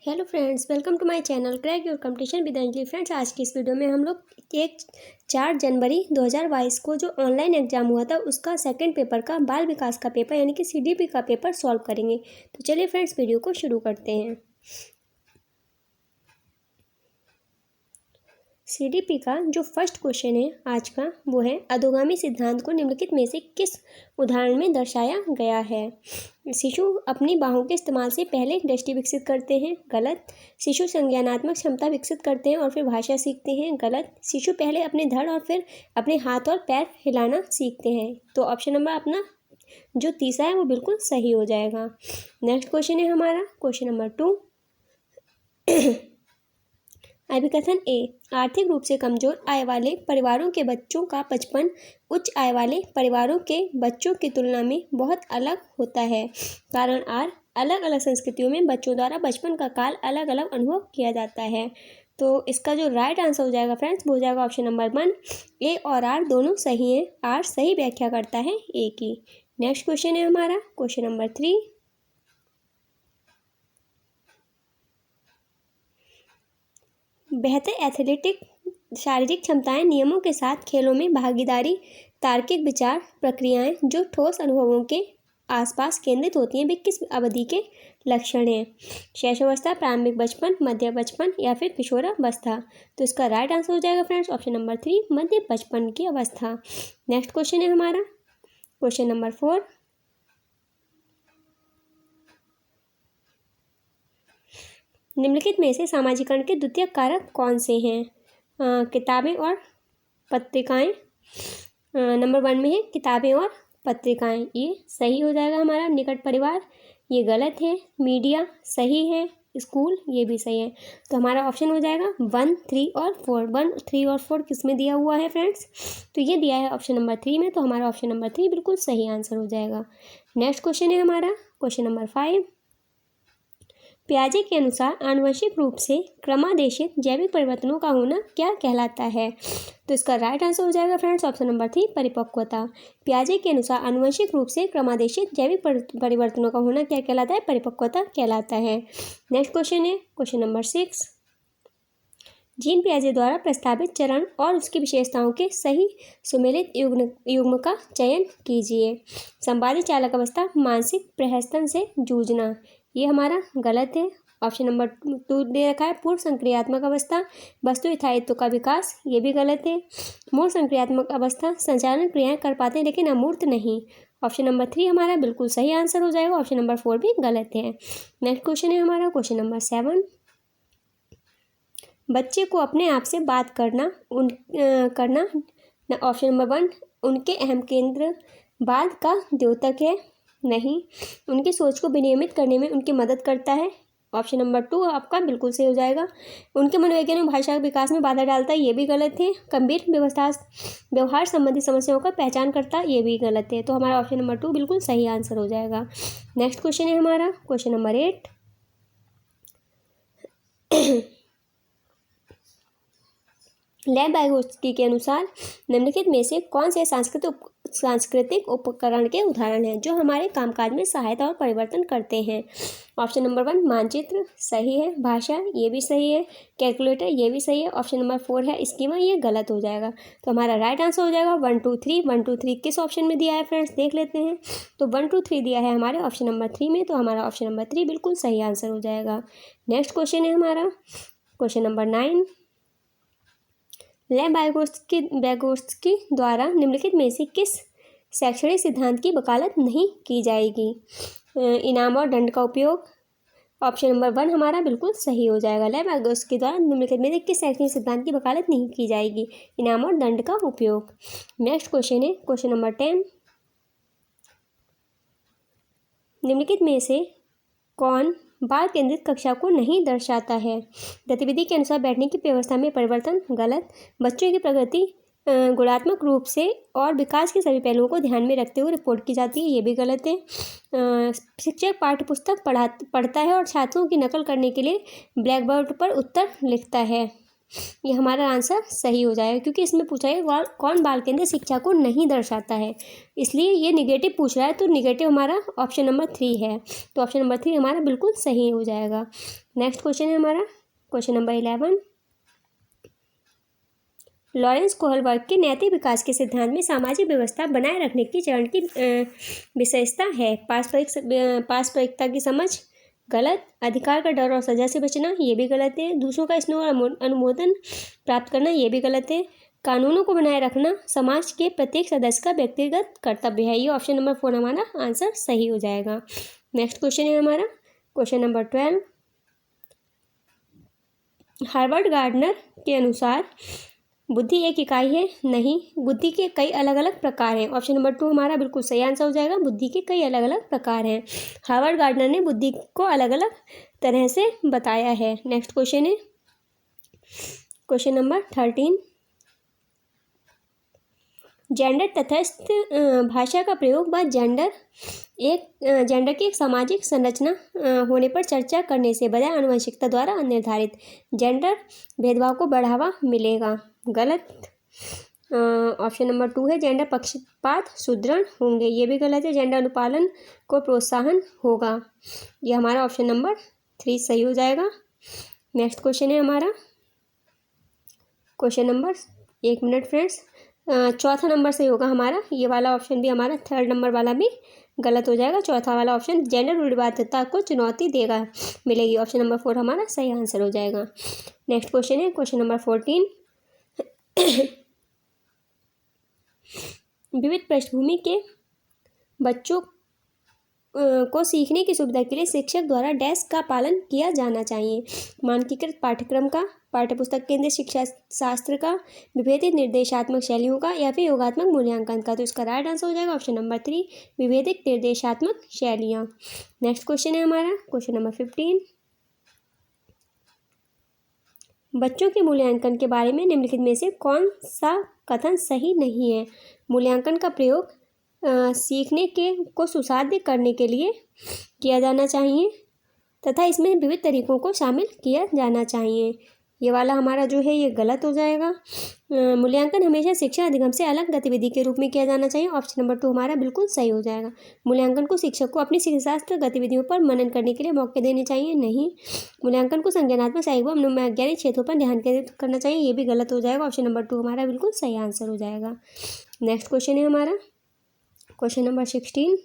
Hello friends, welcome to my channel crack your competition with Anjali. Friends, आज की इस video में हम लोग 4 जनवरी 2022 को जो ऑनलाइन एग्जाम हुआ था उसका सेकंड पेपर का बाल विकास का पेपर यानी कि सीडीपी का पेपर सॉल्व करेंगे। तो चलिए फ्रेंड्स, वीडियो को शुरू करते हैं। सीडीपी का जो फर्स्ट क्वेश्चन है आज का वो है, अधोगामी सिद्धांत को निम्नलिखित में से किस उदाहरण में दर्शाया गया है। शिशु अपनी बाहों के इस्तेमाल से पहले दृष्टि विकसित करते हैं, गलत। शिशु संज्ञानात्मक क्षमता विकसित करते हैं और फिर भाषा सीखते हैं, गलत। शिशु पहले अपने धड़ और फिर अपने हाथ और पैर हिलाना सीखते हैं। तो ऑप्शन नंबर अपना जो तीसरा है वो बिल्कुल सही हो जाएगा। नेक्स्ट क्वेश्चन है हमारा क्वेश्चन नंबर 2। अभिकथन ए, आर्थिक रूप से कमजोर आय वाले परिवारों के बच्चों का बचपन उच्च आय वाले परिवारों के बच्चों की तुलना में बहुत अलग होता है। कारण आर, अलग अलग संस्कृतियों में बच्चों द्वारा बचपन का काल अलग अलग अनुभव किया जाता है। तो इसका जो राइट आंसर हो जाएगा फ्रेंड्स वो हो जाएगा ऑप्शन नंबर 1। ए और आर दोनों सही हैं। आर सही व्याख्या करता है ए की। नेक्स्ट क्वेश्चन है हमारा क्वेश्चन नंबर 3। बेहतर एथलेटिक शारीरिक क्षमताएं नियमों के साथ खेलों में भागीदारी, तार्किक विचार प्रक्रियाएं जो ठोस अनुभवों के आसपास केंद्रित होती हैं, वे किस अवधि के लक्षण हैं। शैशवावस्था, प्रारंभिक बचपन, मध्य बचपन या फिर किशोरावस्था। तो इसका राइट आंसर हो जाएगा फ्रेंड्स ऑप्शन नंबर 3, मध्य बचपन की अवस्था। नेक्स्ट क्वेश्चन है हमारा क्वेश्चन नंबर 4। निम्नलिखित में से सामाजिकरण के द्वितीय कारक कौन से हैं। किताबें और पत्रिकाएं। नंबर 1 में है किताबें और पत्रिकाएं, ये सही हो जाएगा हमारा। निकट परिवार ये गलत है। मीडिया सही है। स्कूल ये भी सही है। तो हमारा ऑप्शन हो जाएगा 1, 3 और 4। 1, 3 और 4 किस में दिया हुआ है फ्रेंड्स, तो ये दिया है ऑप्शन नंबर 3 में। तो हमारा ऑप्शन नंबर 3 बिल्कुल सही आंसर हो जाएगा। नेक्स्ट क्वेश्चन है हमारा क्वेश्चन नंबर 5। पियाजे के अनुसार आनुवंशिक रूप से क्रमादेशित जैविक परिवर्तनों का होना क्या कहलाता है। तो इसका राइट आंसर हो जाएगा फ्रेंड्स ऑप्शन नंबर 3, परिपक्वता। पियाजे के अनुसार आनुवंशिक रूप से क्रमादेशित जैविक परिवर्तनों का होना क्या कहलाता है, परिपक्वता कहलाता है। नेक्स्ट क्वेश्चन है क्वेश्चन नंबर 6। जीन पियाजे द्वारा प्रस्तावित चरण और उसकी विशेषताओं के सही सुमेलित युग्म का चयन कीजिए। संवादी चालक अवस्था, मानसिक प्रहसन से जूझना, ये हमारा गलत है। ऑप्शन नंबर 2 दे रखा है पूर्व संक्रियात्मक अवस्था, वस्तु स्थायित्व का विकास, ये भी गलत है। मूल संक्रियात्मक अवस्था, संचालन क्रियाएं कर पाते हैं लेकिन अमूर्त नहीं। ऑप्शन नंबर 3 हमारा बिल्कुल सही आंसर हो जाएगा। ऑप्शन नंबर 4 भी गलत है। नेक्स्ट क्वेश्चन है हमारा क्वेश्चन नंबर 7। बच्चे को अपने आप से बात करना ऑप्शन नंबर 1 उनके अहम केंद्र बाद का द्योतक है, नहीं। उनकी सोच को विनियमित करने में उनकी मदद करता है। ऑप्शन नंबर 2 आपका बिल्कुल सही हो जाएगा। उनके मनोवैज्ञानिक भाषा विकास में बाधा डालता है, ये भी गलत है। गंभीर व्यवहार संबंधी समस्याओं का पहचान करता है, ये भी गलत है। तो हमारा ऑप्शन नंबर 2 बिल्कुल सही आंसर हो जाएगा। नेक्स्ट क्वेश्चन है हमारा क्वेश्चन नंबर 8। लेव-वाइगोत्स्की के अनुसार निम्नलिखित में से कौन से सांस्कृतिक उपकरण के उदाहरण हैं जो हमारे कामकाज में सहायता और परिवर्तन करते हैं। ऑप्शन नंबर 1 मानचित्र सही है। भाषा ये भी सही है। कैलकुलेटर ये भी सही है। ऑप्शन नंबर 4 है स्कीमा, ये गलत हो जाएगा। तो हमारा राइट आंसर हो जाएगा 1, 2, 3। 1, 2, 3 किस ऑप्शन में दिया है फ्रेंड्स, देख लेते हैं। तो 1, 2, 3 दिया है हमारे ऑप्शन नंबर 3 में। तो हमारा ऑप्शन नंबर 3 बिल्कुल सही आंसर हो जाएगा। नेक्स्ट क्वेश्चन है हमारा क्वेश्चन नंबर 9। लेव-वाइगोत्स्की द्वारा निम्नलिखित में से किस शैक्षणिक सिद्धांत की वकालत नहीं की जाएगी। इनाम और दंड का उपयोग, ऑप्शन नंबर 1 हमारा बिल्कुल सही हो जाएगा। लेव-वाइगोत्स्की द्वारा निम्नलिखित में से किस शैक्षणिक सिद्धांत की वकालत नहीं की जाएगी, इनाम और दंड का उपयोग। नेक्स्ट क्वेश्चन है क्वेश्चन नंबर 10। निम्नलिखित में से कौन बाल केंद्रित कक्षा को नहीं दर्शाता है। गतिविधि के अनुसार बैठने की व्यवस्था में परिवर्तन, गलत। बच्चों की प्रगति गुणात्मक रूप से और विकास के सभी पहलुओं को ध्यान में रखते हुए रिपोर्ट की जाती है, ये भी गलत है। शिक्षक पाठ्यपुस्तक पढ़ता है और छात्रों की नकल करने के लिए ब्लैक बोर्ड पर उत्तर लिखता है। ये हमारा आंसर सही हो जाएगा, क्योंकि इसमें पूछा है कौन बाल केंद्रित शिक्षा को नहीं दर्शाता है, इसलिए ये निगेटिव पूछ रहा है। तो निगेटिव हमारा ऑप्शन नंबर 3 है, तो ऑप्शन नंबर 3 हमारा बिल्कुल सही हो जाएगा। नेक्स्ट क्वेश्चन है हमारा क्वेश्चन नंबर 11। लॉरेंस कोहलबर्ग के नैतिक विकास के सिद्धांत में सामाजिक व्यवस्था बनाए रखने की चरण की विशेषता है। पारस्परिकता की समझ, गलत। अधिकार का डर और सजा से बचना, ये भी गलत है। दूसरों का स्नेह और अनुमोदन प्राप्त करना, ये भी गलत है। कानूनों को बनाए रखना समाज के प्रत्येक सदस्य का व्यक्तिगत कर्तव्य है। ये ऑप्शन नंबर 4 हमारा आंसर सही हो जाएगा। नेक्स्ट क्वेश्चन है हमारा क्वेश्चन नंबर 12। हार्वर्ड गार्डनर के अनुसार बुद्धि एक इकाई है? नहीं, बुद्धि के कई अलग अलग प्रकार हैं। ऑप्शन नंबर 2 हमारा बिल्कुल सही आंसर हो जाएगा। बुद्धि के कई अलग अलग प्रकार हैं। हार्वर्ड गार्डनर ने बुद्धि को अलग अलग तरह से बताया है। नेक्स्ट क्वेश्चन है क्वेश्चन नंबर 13। जेंडर तटस्थ भाषा का प्रयोग व जेंडर की एक सामाजिक संरचना होने पर चर्चा करने से बजाय आनुवंशिकता द्वारा निर्धारित जेंडर भेदभाव को बढ़ावा मिलेगा। गलत। ऑप्शन नंबर 2 है जेंडर पक्षपात सुदृढ़ होंगे, ये भी गलत है। जेंडर अनुपालन को प्रोत्साहन होगा, ये हमारा ऑप्शन नंबर 3 सही हो जाएगा। नेक्स्ट क्वेश्चन है हमारा क्वेश्चन नंबर 1 मिनट फ्रेंड्स, चौथा नंबर सही होगा हमारा। ये वाला ऑप्शन भी हमारा 3rd नंबर वाला भी गलत हो जाएगा। चौथा वाला ऑप्शन जेंडर रूढ़िवादिता को चुनौती देगा मिलेगी, ऑप्शन नंबर 4 हमारा सही आंसर हो जाएगा। नेक्स्ट क्वेश्चन है क्वेश्चन नंबर 14। विविध पृष्ठभूमि के बच्चों को सीखने की सुविधा के लिए शिक्षक द्वारा डैश का पालन किया जाना चाहिए। मानकीकृत पाठ्यक्रम का, पाठ्यपुस्तक केंद्रित शिक्षा शास्त्र का, विभेदित निर्देशात्मक शैलियों का, या फिर योगात्मक मूल्यांकन का। तो इसका राइट आंसर हो जाएगा ऑप्शन नंबर 3 विभेदित निर्देशात्मक शैलियाँ। नेक्स्ट क्वेश्चन है हमारा क्वेश्चन नंबर 15। बच्चों के मूल्यांकन के बारे में निम्नलिखित में से कौन सा कथन सही नहीं है? मूल्यांकन का प्रयोग सीखने को सुसाध्य करने के लिए किया जाना चाहिए तथा इसमें विविध तरीकों को शामिल किया जाना चाहिए। ये वाला हमारा जो है ये गलत हो जाएगा। मूल्यांकन हमेशा शिक्षा अधिगम से अलग गतिविधि के रूप में किया जाना चाहिए, ऑप्शन नंबर 2 हमारा बिल्कुल सही हो जाएगा। मूल्यांकन को शिक्षक को अपनी शिक्षाशास्त्र गतिविधियों पर मनन करने के लिए मौके देने चाहिए? नहीं। मूल्यांकन को संज्ञानात्मक साहित्य व मनोवैज्ञानिक क्षेत्रों पर ध्यान केंद्रित करना चाहिए? ये भी गलत हो जाएगा, ऑप्शन नंबर 2 हमारा बिल्कुल सही आंसर हो जाएगा। नेक्स्ट क्वेश्चन है हमारा क्वेश्चन नंबर 16।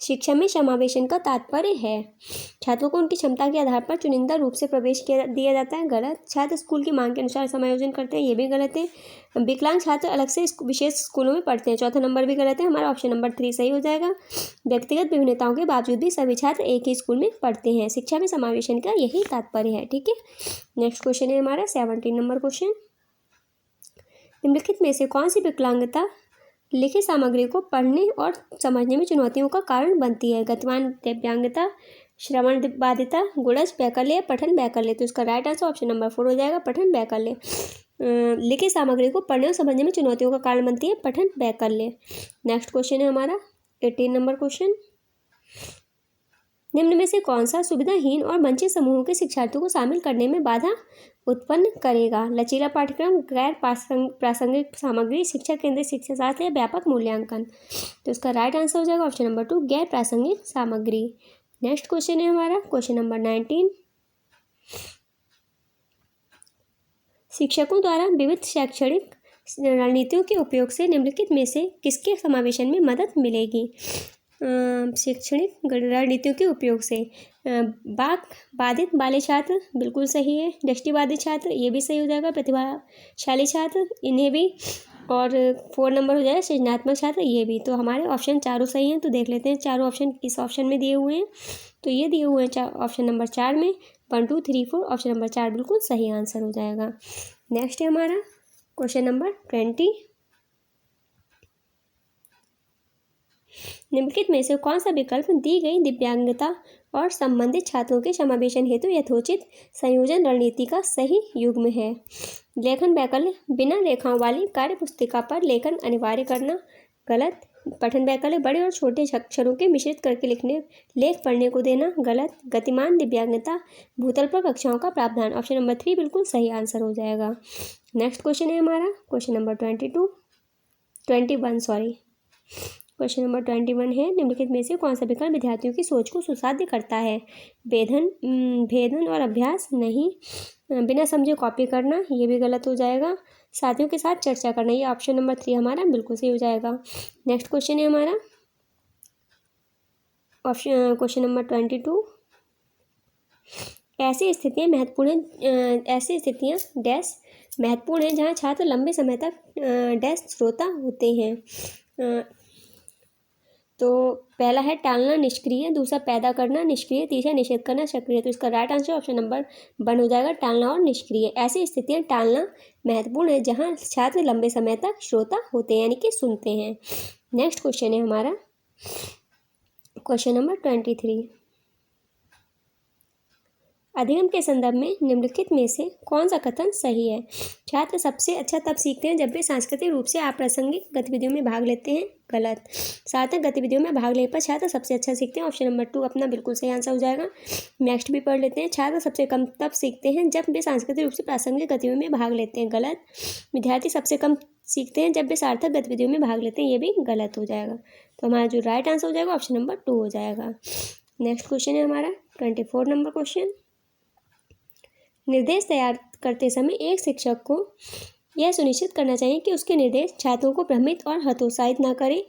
शिक्षा में समावेशन का तात्पर्य है छात्रों को उनकी क्षमता के आधार पर चुनिंदा रूप से प्रवेश दिया जाता है? गलत। छात्र स्कूल की मांग के अनुसार समायोजन करते हैं? ये भी गलत है। विकलांग छात्र अलग से विशेष स्कूलों में पढ़ते हैं? चौथा नंबर भी गलत है, हमारा ऑप्शन नंबर 3 सही हो जाएगा। व्यक्तिगत विभिन्नताओं के बावजूद भी सभी छात्र एक ही स्कूल में पढ़ते हैं। शिक्षा में समावेशन का यही तात्पर्य है। ठीक है, नेक्स्ट क्वेश्चन है हमारा 17 नंबर क्वेश्चन। निम्नलिखित में से कौन सी विकलांगता लिखित सामग्री को पढ़ने और समझने में चुनौतियों का कारण बनती है? गतिमान दिव्यांगता, श्रवण बाधिता, गुणज वैकल्य, पठन वैकल्य। तो इसका राइट आंसर ऑप्शन नंबर 4 हो जाएगा, पठन वैकल्य। लिखित सामग्री को पढ़ने और समझने में चुनौतियों का कारण बनती है पठन वैकल्य। नेक्स्ट क्वेश्चन है हमारा 18 नंबर क्वेश्चन। निम्न में से कौन सा सुविधाहीन और वंचित समूहों के शिक्षार्थियों को शामिल करने में बाधा उत्पन्न करेगा? लचीला पाठ्यक्रम, गैर प्रासंगिक सामग्री, शिक्षा केंद्रित शिक्षा शास्त्र या व्यापक मूल्यांकन। तो इसका राइट आंसर हो जाएगा ऑप्शन नंबर 2 गैर प्रासंगिक सामग्री। नेक्स्ट क्वेश्चन है हमारा क्वेश्चन नंबर 19। शिक्षकों द्वारा विविध शैक्षणिक रणनीतियों के उपयोग से निम्नलिखित में से किसके समावेशन में मदद मिलेगी? शैक्षणिक रणनीतियों के उपयोग से बाक बाधित वाले छात्र बिल्कुल सही है। दृष्टिबाधित छात्र ये भी सही हो जाएगा। प्रतिभाशाली छात्र इन्हें भी, और 4 नंबर हो जाएगा सृजनात्मक छात्र, ये भी। तो हमारे ऑप्शन चारों सही हैं। तो देख लेते हैं चारों ऑप्शन किस ऑप्शन में दिए हुए हैं। तो ये दिए हुए हैं ऑप्शन नंबर 4 में 1 2 3 4, ऑप्शन नंबर 4 बिल्कुल सही आंसर हो जाएगा। नेक्स्ट है हमारा क्वेश्चन नंबर 20। निम्नलिखित में से कौन सा विकल्प दी गई दिव्यांगता और संबंधित छात्रों के समावेशन हेतु यथोचित संयोजन रणनीति का सही युग्म है? लेखन वैकल्य, बिना रेखाओं वाली कार्य पुस्तिका पर लेखन अनिवार्य करना? गलत। पठन वैकल्य बड़े और छोटे अक्षरों के मिश्रित करके लिखने लेख पढ़ने को देना, गलत। गतिमान दिव्यांगता भूतल पर कक्षाओं का प्रावधान, ऑप्शन नंबर 3 बिल्कुल सही आंसर हो जाएगा। नेक्स्ट क्वेश्चन है हमारा question number 21 sorry. Question number 21 है, निम्नलिखित में से कौन सा विकल्प विद्यार्थियों की सोच को सुसाध्य करता है? भेदन और अभ्यास नहीं। बिना समझे कॉपी करना, ये भी गलत हो जाएगा। साथियों के साथ चर्चा करना, ये ऑप्शन नंबर 3 हमारा बिल्कुल सही हो जाएगा। नेक्स्ट क्वेश्चन है हमारा क्वेश्चन नंबर 22। ऐसी स्थितियाँ डैश महत्वपूर्ण हैं जहाँ छात्र लंबे समय तक डैश श्रोता होते हैं। तो पहला है टालना निष्क्रिय, दूसरा पैदा करना निष्क्रिय, तीसरा निषेध करना सक्रिय। तो इसका राइट आंसर ऑप्शन नंबर 1 हो जाएगा, टालना और निष्क्रिय। ऐसी स्थितियाँ टालना महत्वपूर्ण है जहाँ छात्र लंबे समय तक श्रोता होते हैं यानी कि सुनते हैं। नेक्स्ट क्वेश्चन है हमारा क्वेश्चन नंबर 23। अधिगम के संदर्भ में निम्नलिखित में से कौन सा कथन सही है? छात्र सबसे अच्छा तब सीखते हैं जब वे सांस्कृतिक रूप से अप्रासंगिक गतिविधियों में भाग लेते हैं, गलत। सार्थक गतिविधियों में भाग लेने पर छात्र सबसे अच्छा सीखते हैं, ऑप्शन नंबर 2 अपना बिल्कुल सही आंसर हो जाएगा। नेक्स्ट भी पढ़ लेते हैं, छात्र सबसे कम तब सीखते हैं जब वे सांस्कृतिक रूप से प्रासंगिक गतिविधियों में भाग लेते हैं, गलत। विद्यार्थी सबसे कम सीखते हैं जब वे सार्थक गतिविधियों में भाग लेते हैं, ये भी गलत हो जाएगा। तो हमारा जो राइट आंसर हो जाएगा ऑप्शन नंबर 2 हो जाएगा। नेक्स्ट क्वेश्चन है हमारा 24 नंबर क्वेश्चन। निर्देश तैयार करते समय एक शिक्षक को यह सुनिश्चित करना चाहिए कि उसके निर्देश छात्रों को भ्रमित और हतोत्साहित ना करें,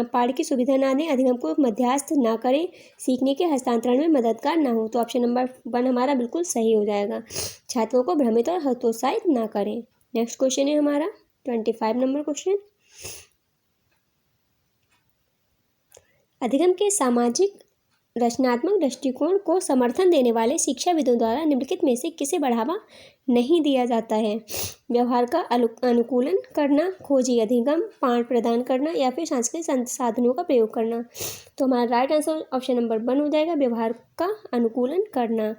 पाठ की सुविधा ना दें, अधिगम को मध्यस्थ ना करें, सीखने के हस्तांतरण में मददगार ना हो। तो ऑप्शन नंबर 1 हमारा बिल्कुल सही हो जाएगा, छात्रों को भ्रमित और हतोत्साहित ना करें। नेक्स्ट क्वेश्चन है हमारा 25 नंबर क्वेश्चन। अधिगम के सामाजिक रचनात्मक दृष्टिकोण को समर्थन देने वाले शिक्षाविदों द्वारा निम्नलिखित में से किसे बढ़ावा नहीं दिया जाता है? व्यवहार का अनुकूलन करना, खोजी अधिगम, पाठ प्रदान करना या फिर सांस्कृतिक संसाधनों का प्रयोग करना। तो हमारा राइट आंसर ऑप्शन नंबर 1 हो जाएगा, व्यवहार का अनुकूलन करना।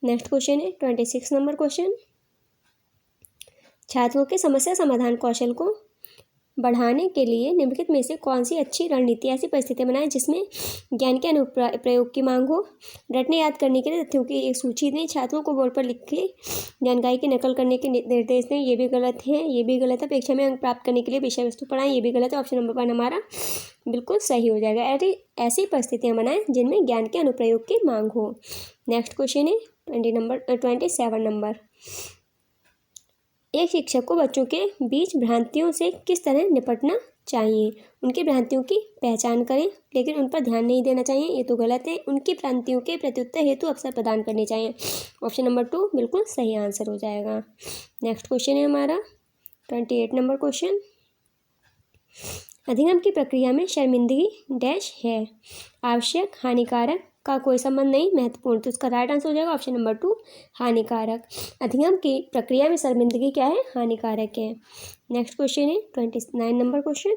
नेक्स्ट क्वेश्चन है 26 नंबर क्वेश्चन। छात्रों के समस्या समाधान कौशल को बढ़ाने के लिए निम्नलिखित में से कौन सी अच्छी रणनीति ऐसी परिस्थितियाँ बनाएं जिसमें ज्ञान के अनुप्रयोग की मांग हो? रटने याद करने के लिए तथ्यों की एक सूची दें, छात्रों को बोर्ड पर लिख के जानकारी की नकल करने के निर्देश दें, ये भी गलत है, ये भी गलत है। परीक्षा में अंक प्राप्त करने के लिए विषय वस्तु पढ़ाएं, ये भी गलत है। ऑप्शन नंबर 1 हमारा बिल्कुल सही हो जाएगा, ऐसी परिस्थितियाँ बनाएं जिनमें ज्ञान के अनुप्रयोग की मांग हो। नेक्स्ट क्वेश्चन है 27 नंबर। एक शिक्षक को बच्चों के बीच भ्रांतियों से किस तरह निपटना चाहिए? उनकी भ्रांतियों की पहचान करें लेकिन उन पर ध्यान नहीं देना चाहिए, ये तो गलत है। उनकी भ्रांतियों के प्रत्युत्तर हेतु अवसर प्रदान करने चाहिए, ऑप्शन नंबर 2 बिल्कुल सही आंसर हो जाएगा। नेक्स्ट क्वेश्चन है हमारा 28 नंबर क्वेश्चन। अधिगम की प्रक्रिया में शर्मिंदगी डैश है? आवश्यक, हानिकारक, का कोई संबंध नहीं, महत्वपूर्ण। तो इसका राइट आंसर हो जाएगा ऑप्शन नंबर 2 हानिकारक। अधिगम की प्रक्रिया में शर्मिंदगी क्या है? हानिकारक है। नेक्स्ट क्वेश्चन है 29 नंबर क्वेश्चन।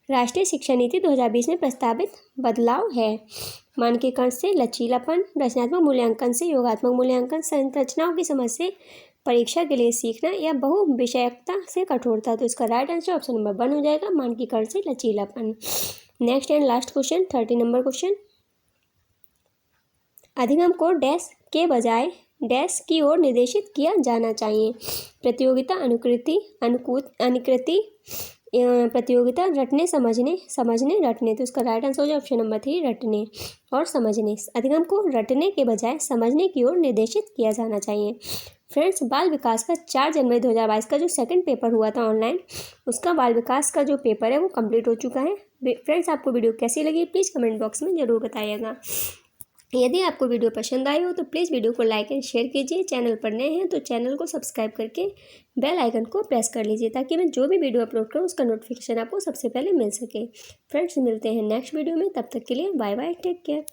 राष्ट्रीय शिक्षा नीति 2020 में प्रस्तावित बदलाव है? मानकीकरण से लचीलापन, रचनात्मक मूल्यांकन से योगात्मक मूल्यांकन, संरचनाओं की समझ से परीक्षा के लिए सीखना या बहु विषयकता से कठोरता। तो इसका राइट आंसर ऑप्शन नंबर 1 हो जाएगा, मानकीकरण से लचीलापन। Next and last question 30 number question. अधिगम को डैश के बजाय डैश की ओर निर्देशित किया जाना चाहिए? प्रतियोगिता, अनुकृति, अनुकृति, प्रतियोगिता, रटने, समझने, रटने। तो इसका राइट आंसर हो जाए ऑप्शन नंबर 3 रटने और समझने। अधिगम को रटने के बजाय समझने की ओर निर्देशित किया जाना चाहिए। फ्रेंड्स, बाल विकास का 4 जनवरी 2022 का जो सेकंड पेपर हुआ था ऑनलाइन, उसका बाल विकास का जो पेपर है वो कंप्लीट हो चुका है। फ्रेंड्स, आपको वीडियो कैसी लगी प्लीज़ कमेंट बॉक्स में ज़रूर बताइएगा। यदि आपको वीडियो पसंद आई हो तो प्लीज़ वीडियो को लाइक एंड शेयर कीजिए। चैनल पर नए हैं तो चैनल को सब्सक्राइब करके बेल आइकन को प्रेस कर लीजिए ताकि मैं जो भी वीडियो अपलोड करूँ उसका नोटिफिकेशन आपको सबसे पहले मिल सके। फ्रेंड्स, मिलते हैं नेक्स्ट वीडियो में, तब तक के लिए बाय बाय, टेक केयर।